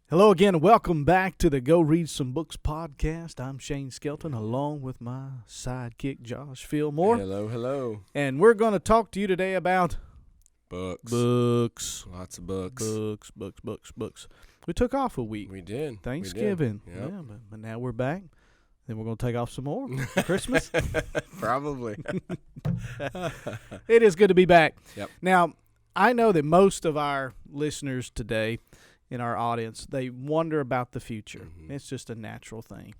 Hello again. Welcome back to the Go Read Some Books podcast. I'm Shane Skelton along with my sidekick, Josh Fillmore. Hello, hello. And we're going to talk to you today about Books. Lots of books. Books. We took off a week. We did. Thanksgiving. We did. Yep. Yeah, but now we're back. Then we're going to take off some more for Christmas. Probably. It is good to be back. Yep. Now, I know that most of our listeners today in our audience, they wonder about the future. Mm-hmm. It's just a natural thing.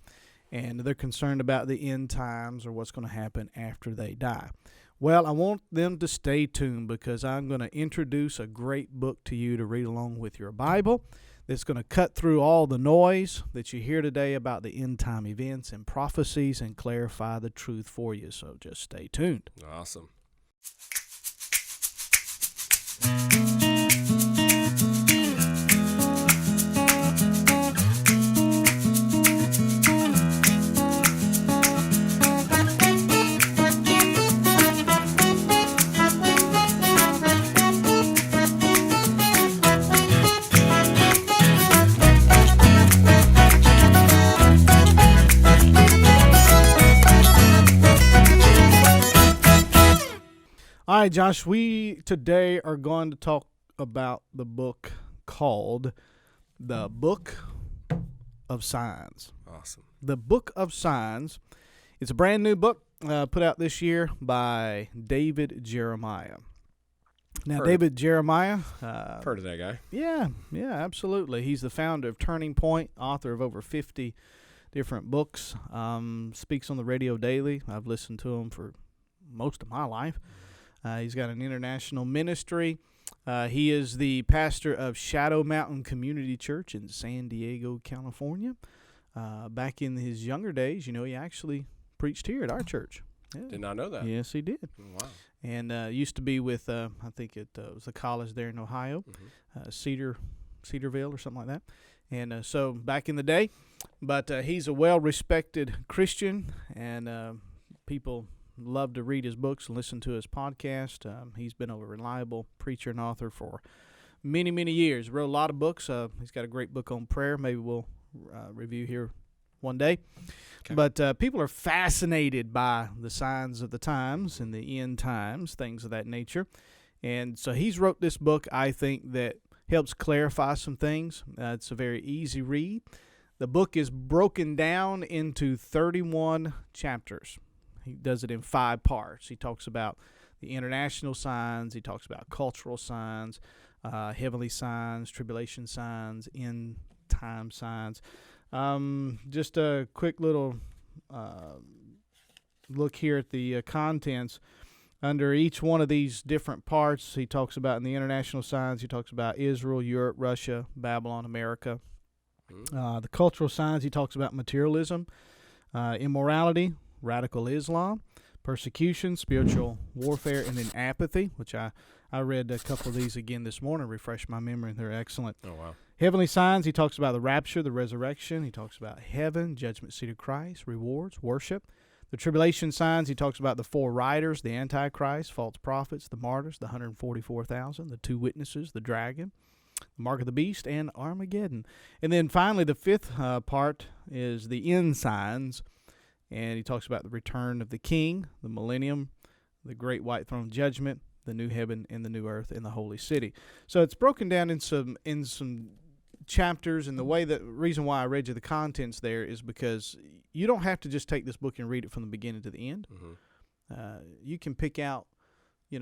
And they're concerned about the end times or what's going to happen after they die. Well, I want them to stay tuned because I'm going to introduce a great book to you to read along with your Bible that's going to cut through all the noise that you hear today about the end time events and prophecies and clarify the truth for you. So just stay tuned. Awesome. All right, Josh, we today are going to talk about the book called The Book of Signs. Awesome. The Book of Signs. It's a brand new book put out this year by David Jeremiah. Now, David Jeremiah. Heard of that guy. Yeah, absolutely. He's the founder of Turning Point, author of over 50 different books, speaks on the radio daily. I've listened to him for most of my life. He's got an international ministry. He is the pastor of Shadow Mountain Community Church in San Diego, California. Back in his younger days, he actually preached here at our church. Yeah. Did not know that. Yes, he did. Wow. And used to be with, I think it was a college there in Ohio, Cedarville or something like that. And so back in the day, but he's a well-respected Christian, and people love to read his books and listen to his podcast. He's been a reliable preacher and author for many, many years. Wrote a lot of books. He's got a great book on prayer. Maybe we'll review here one day. Okay. But people are fascinated by the signs of the times and the end times, things of that nature. And so he's wrote this book, I think, that helps clarify some things. It's a very easy read. The book is broken down into 31 chapters. He does it in 5 parts. He talks about the international signs. He talks about cultural signs, heavenly signs, tribulation signs, end time signs. Just a quick little look here at the contents. Under each one of these different parts, he talks about in the international signs, he talks about Israel, Europe, Russia, Babylon, America. The cultural signs, he talks about materialism, immorality, radical Islam, persecution, spiritual warfare, and then apathy, which I read a couple of these again this morning, refreshed my memory, and they're excellent. Oh, wow. Heavenly signs, he talks about the rapture, the resurrection. He talks about heaven, judgment seat of Christ, rewards, worship. The tribulation signs, he talks about the 4 riders, the Antichrist, false prophets, the martyrs, the 144,000, the 2 witnesses, the dragon, the mark of the beast, and Armageddon. And then finally, the 5th part is the end signs. And he talks about the return of the king, the millennium, the great white throne judgment, the new heaven and the new earth, and the holy city. So it's broken down in some chapters, and the reason why I read you the contents there is because you don't have to just take this book and read it from the beginning to the end. Mm-hmm. You can pick out,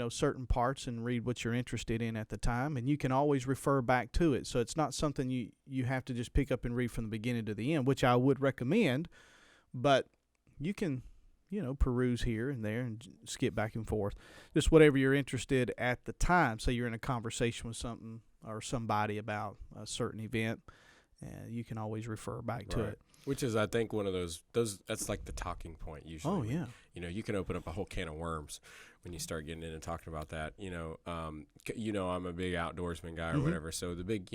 certain parts and read what you're interested in at the time, and you can always refer back to it. So it's not something you have to just pick up and read from the beginning to the end, which I would recommend, but you can, peruse here and there and skip back and forth. Just whatever you're interested at the time. Say you're in a conversation with something or somebody about a certain event, and you can always refer back to it. Which is, I think, one of those that's like the talking point usually. Oh, yeah. You can open up a whole can of worms when you start getting in and talking about that. I'm a big outdoorsman guy or Mm-hmm. whatever. So the big,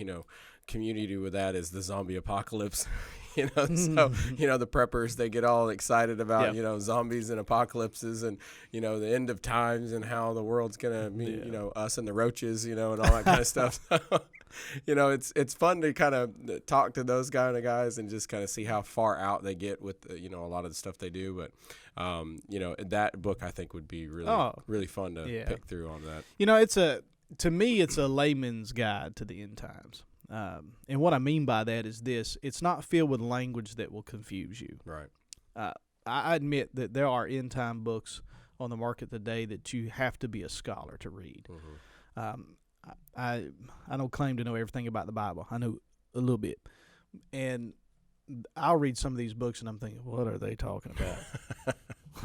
community with that is the zombie apocalypse. So, the preppers, they get all excited about, zombies and apocalypses and, the end of times and how the world's going to meet, us and the roaches, and all that kind of stuff. It's fun to kind of talk to those kind of guys and just kind of see how far out they get with a lot of the stuff they do. But that book I think would be really fun to pick through on that. To me it's a layman's guide to the end times. And what I mean by that is this: it's not filled with language that will confuse you. Right. I admit that there are end time books on the market today that you have to be a scholar to read. Mm-hmm. I don't claim to know everything about the Bible. I know a little bit, and I'll read some of these books and I'm thinking, what are they talking about?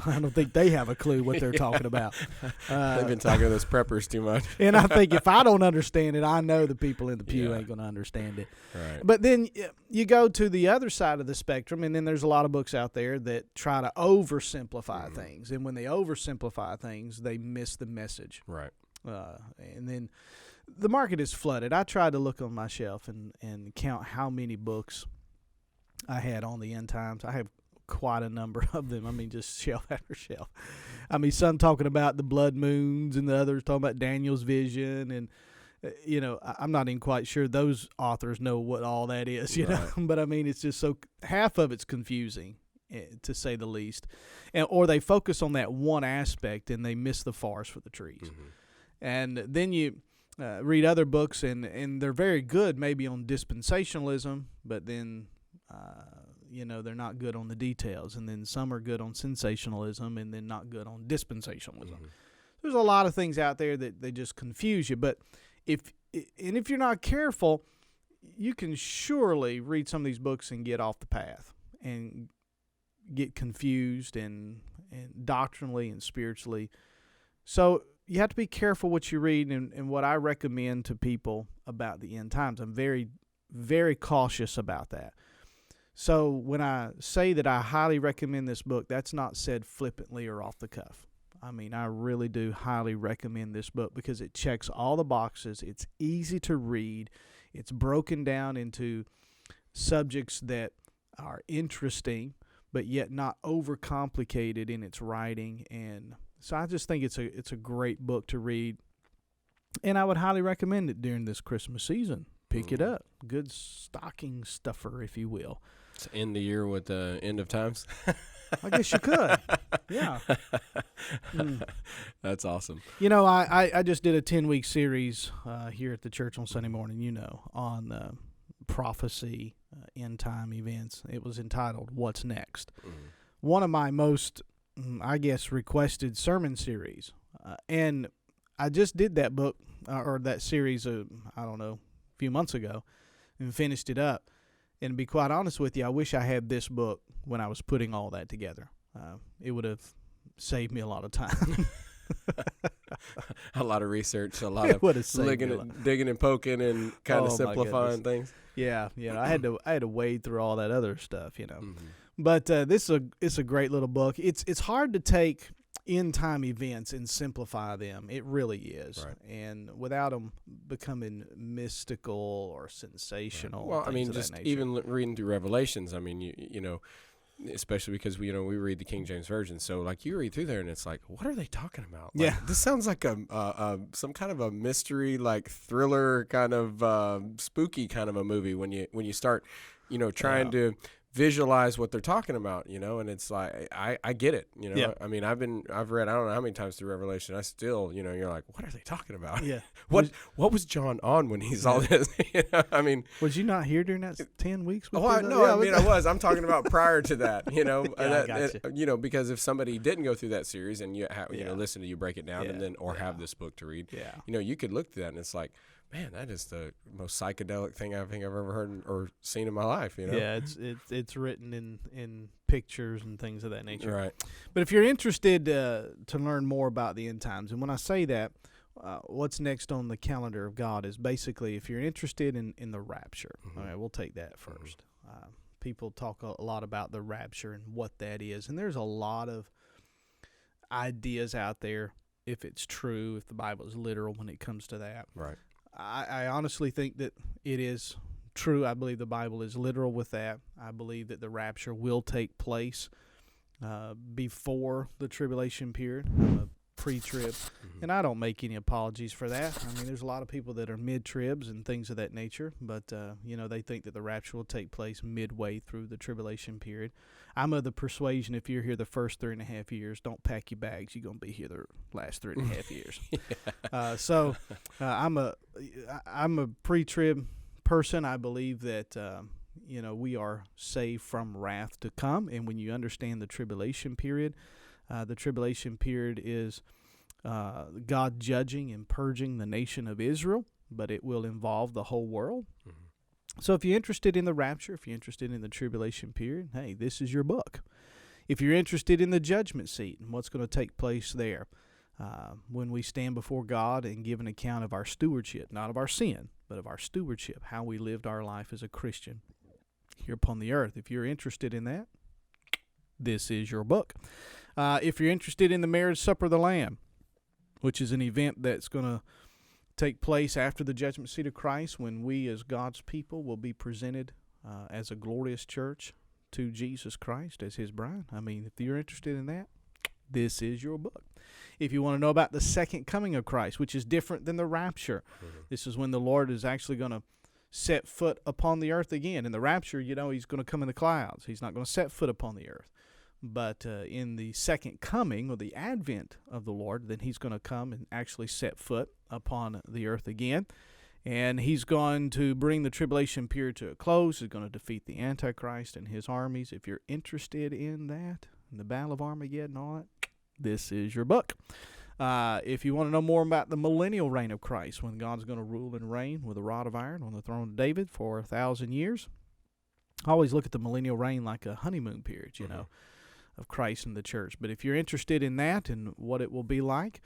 I don't think they have a clue what they're talking about. They've been talking to those preppers too much. And I think if I don't understand it, I know the people in the pew ain't going to understand it. Right. But then you go to the other side of the spectrum, and then there's a lot of books out there that try to oversimplify things. And when they oversimplify things, they miss the message. Right. And then the market is flooded. I tried to look on my shelf and count how many books I had on the end times. I have quite a number of them. I mean, just shelf after shelf. I mean, some talking about the blood moons and the others talking about Daniel's vision. And, I'm not even quite sure those authors know what all that is, you know. But, I mean, it's just half of it's confusing, to say the least. Or they focus on that one aspect and they miss the forest for the trees. Mm-hmm. And then you read other books, and they're very good maybe on dispensationalism, but then they're not good on the details. And then some are good on sensationalism and then not good on dispensationalism. Mm-hmm. There's a lot of things out there that they just confuse you. But if you're not careful, you can surely read some of these books and get off the path and get confused and doctrinally and spiritually. So you have to be careful what you read, and what I recommend to people about the end times. I'm very, very cautious about that. So when I say that I highly recommend this book, that's not said flippantly or off the cuff. I mean, I really do highly recommend this book because it checks all the boxes. It's easy to read. It's broken down into subjects that are interesting, but yet not overcomplicated in its writing. And so I just think it's a great book to read, and I would highly recommend it during this Christmas season. Pick it up. Good stocking stuffer, if you will. To end the year with the end of times? I guess you could. Yeah. That's awesome. I just did a 10-week series here at the church on Sunday morning, on prophecy, end time events. It was entitled, What's Next? Mm-hmm. One of my most, requested sermon series. And I just did that book, or that series, a few months ago, and finished it up. And to be quite honest with you, I wish I had this book when I was putting all that together. It would have saved me a lot of time. A lot of research, a lot of digging and poking and kind of simplifying things. Yeah, I had to wade through all that other stuff, Mm-hmm. But it's a great little book. It's hard to take end time events and simplify them. It really is. Right. And without them becoming mystical or sensational. Right. Well, I mean, just even reading through Revelations, I mean, you know, especially because we read the King James Version. So like you read through there and it's like, what are they talking about? Like, this sounds like some kind of a mystery, like thriller kind of spooky kind of a movie when you start, trying to visualize what they're talking about, and it's like I get it, I mean I've read I don't know how many times through Revelation. I still, you're like, what are they talking about? Yeah. what was John on when he saw this? I mean, was you not here during that 10 weeks? I was. I'm talking about prior to that, because if somebody didn't go through that series and you listen to you break it down and then have this book to read, you could look through that and it's like, man, that is the most psychedelic thing I think I've ever heard or seen in my life. Yeah, it's written in pictures and things of that nature. Right. But if you're interested to learn more about the end times, and when I say that, what's next on the calendar of God is basically if you're interested in the rapture. Mm-hmm. All right, we'll take that first. Mm-hmm. People talk a lot about the rapture and what that is, and there's a lot of ideas out there if it's true, if the Bible is literal when it comes to that. Right. I honestly think that it is true. I believe the Bible is literal with that. I believe that the rapture will take place before the tribulation period. I'm a pre-trib. And I don't make any apologies for that. I mean, there's a lot of people that are mid-tribs and things of that nature, but, they think that the rapture will take place midway through the tribulation period. I'm of the persuasion if you're here the first 3.5 years, don't pack your bags. You're going to be here the last 3.5 years. I'm a pre-trib person. I believe that, we are saved from wrath to come. And when you understand the tribulation period is God judging and purging the nation of Israel, but it will involve the whole world. So if you're interested in the rapture, if you're interested in the tribulation period, hey, this is your book. If you're interested in the judgment seat and what's going to take place there, when we stand before God and give an account of our stewardship, not of our sin, but of our stewardship, how we lived our life as a Christian here upon the earth. If you're interested in that, this is your book. If you're interested in the marriage supper of the Lamb, which is an event that's going to take place after the judgment seat of Christ, when we as God's people will be presented as a glorious church to Jesus Christ as his bride. I mean, if you're interested in that, this is your book. If you want to know about the second coming of Christ, which is different than the rapture, this is when the Lord is actually going to set foot upon the earth again. In the rapture, he's going to come in the clouds. He's not going to set foot upon the earth. But in the second coming, or the advent of the Lord, then he's going to come and actually set foot upon the earth again. And he's going to bring the tribulation period to a close. He's going to defeat the Antichrist and his armies. If you're interested in that, in the Battle of Armageddon and all that, this is your book. If you want to know more about the millennial reign of Christ, when God's going to rule and reign with a rod of iron on the throne of David for 1,000 years, I always look at the millennial reign like a honeymoon period, of Christ and the church. But if you're interested in that and what it will be like,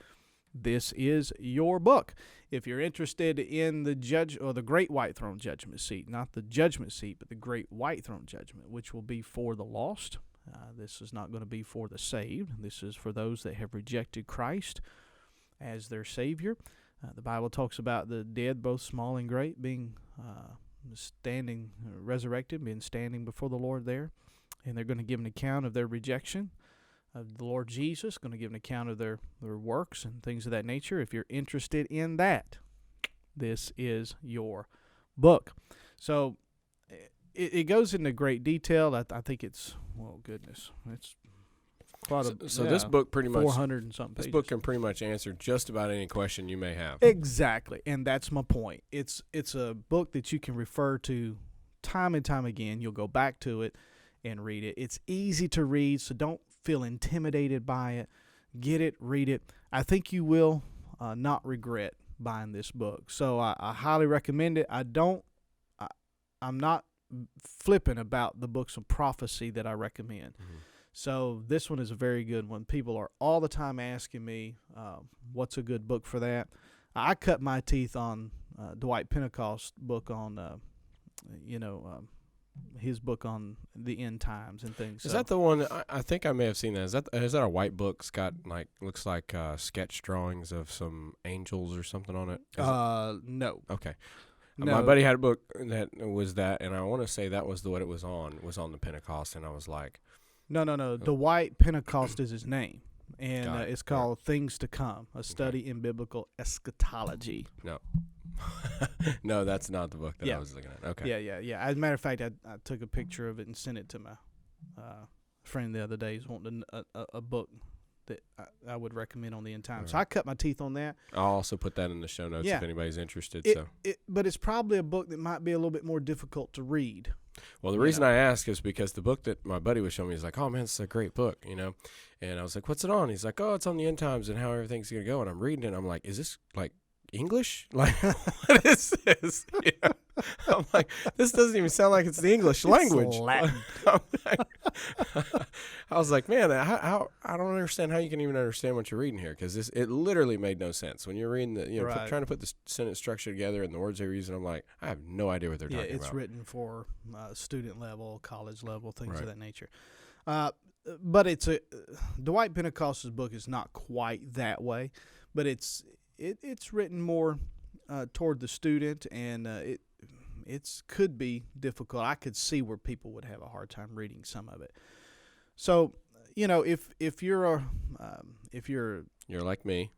this is your book. If you're interested in the the great white throne judgment seat, not the judgment seat, but the great white throne judgment, which will be for the lost. This is not going to be for the saved. This is for those that have rejected Christ as their Savior. The Bible talks about the dead, both small and great, being resurrected, being standing before the Lord there. And they're going to give an account of their rejection of the Lord Jesus, going to give an account of their works and things of that nature. If you're interested in that, this is your book. So it goes into great detail. I think it's, it's quite a... So this book pretty much... 400 and something pages. This book can pretty much answer just about any question you may have. Exactly, and that's my point. It's a book that you can refer to time and time again. You'll go back to it and read it. It's easy to read, so don't feel intimidated by it. Get it, read it. I think you will not regret buying this book. So I highly recommend it. I'm not flippant about the books of prophecy that I recommend. So this one is a very good one. People are all the time asking me, what's a good book for that? I cut my teeth on Dwight Pentecost's book on, his book on the end times and things. Is that the one? I think I may have seen that. Is that a white book? It's got looks like sketch drawings of some angels or something on it. No. Okay. No. My buddy had a book that was that, and I want to say that was what it was on. Was on the Pentecost, and I was like, No. Dwight Pentecost is his name, and it's called Things to Come: A Study in Biblical Eschatology. No. No, that's not the book that I was looking at. Okay. Yeah. As a matter of fact, I took a picture of it and sent it to my friend the other day. He's wanting a book that I would recommend on the end time. Right. So I cut my teeth on that. I'll also put that in the show notes if anybody's interested. But it's probably a book that might be a little bit more difficult to read. Well, the reason I ask is because the book that my buddy was showing me is like, oh, man, it's a great book, And I was like, what's it on? He's like, oh, it's on the end times and how everything's going to go. And I'm reading it, and I'm like, is this, English? What is this? I'm like, this doesn't even sound like it's the English language. It's Latin. I was like, man, how I don't understand how you can even understand what you're reading here, because it literally made no sense when you're reading trying to put the sentence structure together and the words they're using. I'm like, I have no idea what they're talking about. Yeah, it's written for student level, college level, things of that nature. But Dwight Pentecost's book is not quite that way, but it's written more toward the student, and it could be difficult. I could see where people would have a hard time reading some of it. So, you know, if you're You're like me.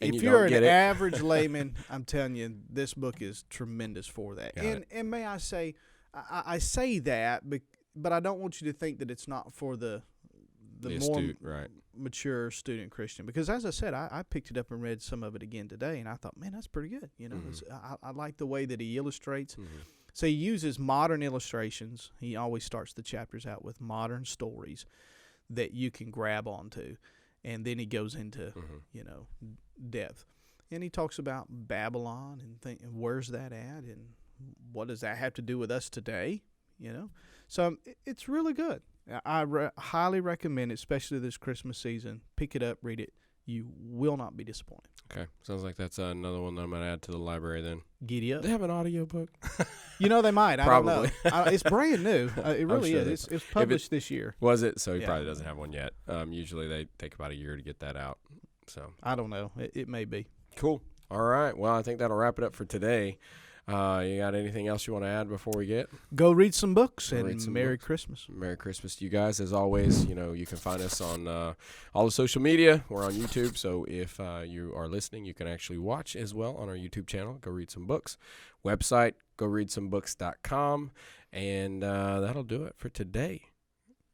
if you you're don't an get it. average layman, I'm telling you, this book is tremendous for that. Got And may I say, I say that, but I don't want you to think that it's not for the more right. mature student Christian. Because as I said, I picked it up and read some of it again today, and I thought, man, that's pretty good. You know, I like the way that he illustrates. So he uses modern illustrations. He always starts the chapters out with modern stories that you can grab onto. And then he goes into, you know, depth. And he talks about Babylon and where's that at and what does that have to do with us today, you know. So it's really good. I highly recommend it, especially this Christmas season. Pick it up, read it. You will not be disappointed. Okay. Sounds like that's another one that I'm going to add to the library then. Giddy up. They have an audiobook? You know, they might. Probably. I don't know. It's brand new. It really sure is. It's published this year. Was it? So he Yeah. probably doesn't have one yet. Usually they take about a year to get that out. So I don't know. It may be. cool. All right. Well, I think that'll wrap it up for today. You got anything else you want to add before we get? Go read some books Go and read some Merry books. Christmas. Merry Christmas to you guys. As always, you know, you can find us on all the social media. We're on YouTube, so if you are listening, you can actually watch as well on our YouTube channel. Go read some books. Website, goreadsomebooks.com. And that'll do it for today.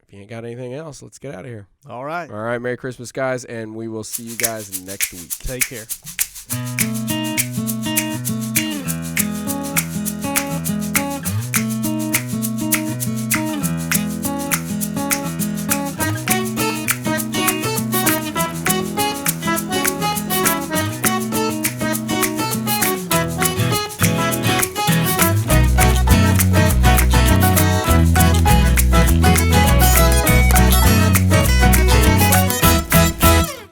If you ain't got anything else, let's get out of here. All right. All right, Merry Christmas, guys, and we will see you guys next week. Take care.